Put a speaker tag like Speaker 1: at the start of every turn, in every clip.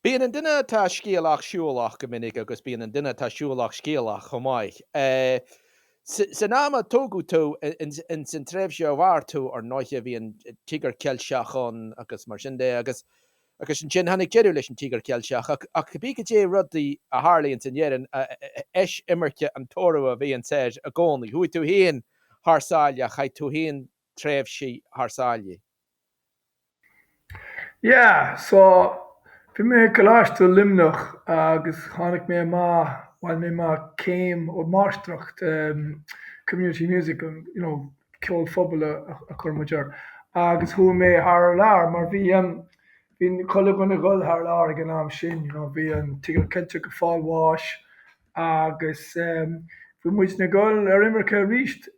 Speaker 1: Bíonn an duine tá scéalach siúlach go minic agus bíonn an duine tá siúlach scéalach chomh maith. San ama tógu tú in san tréimh seo bhar tú ar náithe bhíonn tíogar ceilseachán agus mar sin dé agus an sin hanig jeú leis an tíogar ceilseach ach go bí go dé rudaí a Harlaíonn san dhéann eis imirce an tóra a bhí an séir a gcónaí. Thuaidh tú haon thsáile chaid tú haon tréimh si thsáile.
Speaker 2: Yeah, so fi mé goláiste limnach agus tháinig mé bhil mé céim ó máisteacht community music ceol phobal a chur muidir agus thu mé thar lear mar bhín chola gona ghil thar lear ag an am sin bhí an tíogar cilte go fáilháis agus bhí muid na ghil ar imirce ríist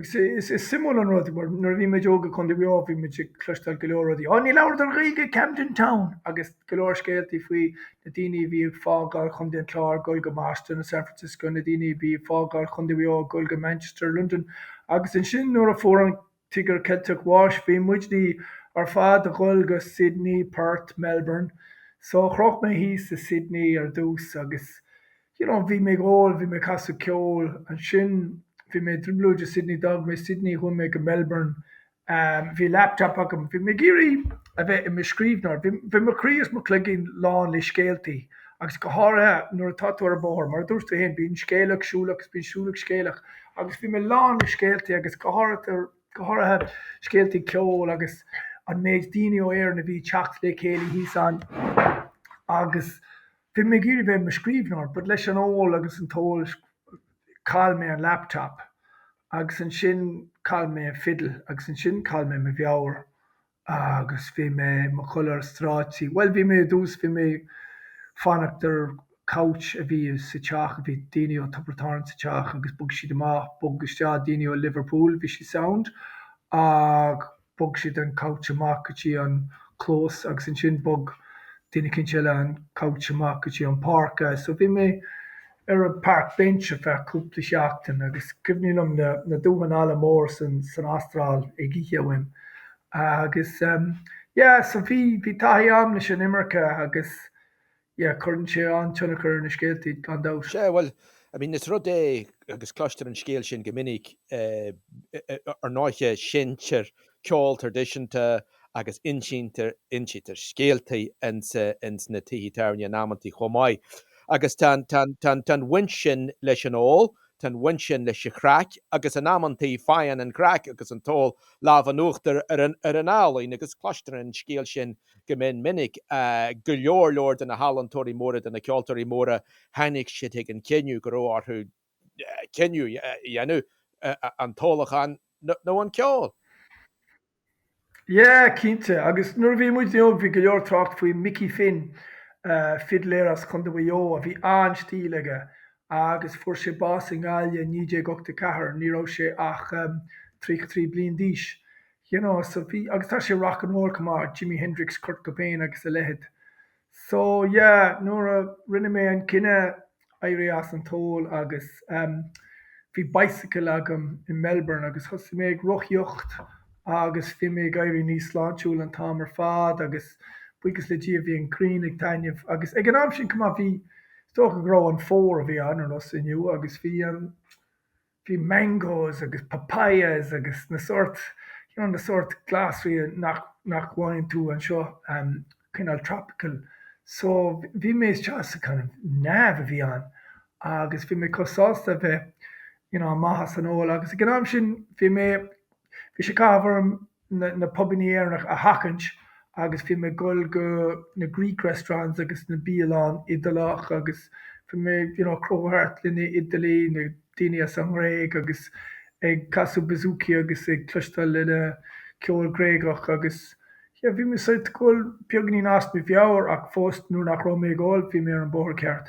Speaker 2: is simú an rud mar nar bhí méid óga chun bhí bhí muid clustal go leor rudaí. Ní leabhar an Ríige Camden Town agus go leor scéaltaí faoi na daoine bhí fágáil chun den chlár goil go Boston na San Francisco na daoine bhí fágáil chun bhí goil go Manchester, London agus an sin nuair a fór an tíogar cilte bháis bhí muidní ar fad a ghil go Sydney, Perth, Melbourne. So chroch mé hí sa Sydney ar dús agus bhí mé ghil bhí mé casú ceol an sin bhí mé dribblúide Sydney dag mé Sydney chun mé go Melbourne. Bhí laptop agam bhí mé géirí a bheith i mé scríbnar. Bhí mar chríos mo cliginn lán le scéaltaí agus go háirithe nuair táú ar bóthir mar dúirtú héin bhín scéalach siúlach bhín siúlach scéalach agus bhí mé lán le scéaltaí agus go háirithe scéaltaí ceol agus an méid daoine ó Éireann a bhí teacht le chéalaí híosan agus bhí mé géirí bheith me scríbnar, bud leis an óil agus an tóil cáil mé an laptop agus an sin cáil mé an fiddle agus an sin cáil mé me bheabhar agus bhí mé mo chuir stráidtí. Well bhí mé dús bhí mé fanacht couch a bhí sa teach a bhí daoine ó tobar sa teach agus bug siad amach bug istead daoine ó Liverpool bhí si sound ag bug siad an couch amach go dtí an clós agus an sin bug daoine cinse le an couch amach go dtí an parka. So bhí mé ar a park bench a bheith cúpla seachtain agus cibhnílumm na dúinn ala mór san Astráil ag gcíthe bhaim agus so bhí taithí am leis an imirce agus chuann sé an tionachar na scéaltaí gan dós.
Speaker 1: Well, I mean, is rud é agus cloistear an scéal sin go minic ar náithe sintir ceol tradiisianta agus insíntar scéaltaí ins na tithí teirne námantí chomáid. Agus tan bhain sin leis an óil, tan bhain sin leis a chrac, agus an námantí fáin an crac agus an tóil lábh an uachtar ar an álainn agus cloistear an scéal sin go minic go leor den na hallantóirí móra den na ceoltóirí móra hanig siad ag an ceniu go raibh orthú ceniu dhéanú an tólachan nó an ceol.
Speaker 2: Cínte agus nuair bhí muid bhí go leor tracht faoi Mickey Finn fiddléras chun do bheo a bhí anstíige agus fuair sé bás in gáile 1984 ní raibh sé ach 3 bliain díos. So bhí agus tá sé rock and roll cumá Jimi Hendrix, Kurt Cobain agus a lehead. So nuair a rinne mé an cinenne éirí an tóil agus bhí bicycle agam in Melbourne agus thosa mé ag rochíocht agus bhí mé gaiirí níos láitiúil an tám ar fad agus buchas le díobh bhí an crín ag tainneamh agus ag an am sin cumá bhí stocha grá an fór a bhí anarnos inniu agus bhí mangoes agus papayas agus na sort glasrí nach wine tú an seo cinál tropical. So bhí mé teas a kind of náb a bhí an agus bhí mé cosásta bheith maithas an óil agus ag an am sin bhí sé cabhar na pobaní Éireannach a hacant agus bhí mé gol go na Greek restaurants agus na bíaláin Idalach agus bhí mé crowthart lena Idalí na daoine san Réig agus ag casú bazooki agus ag clustal lena ceol gréagach agus bhí mé suit gol beagnaí nás mé bheabhar ach fós nuair nach raibh mé gáil bhí mé ar an bóthar ceart.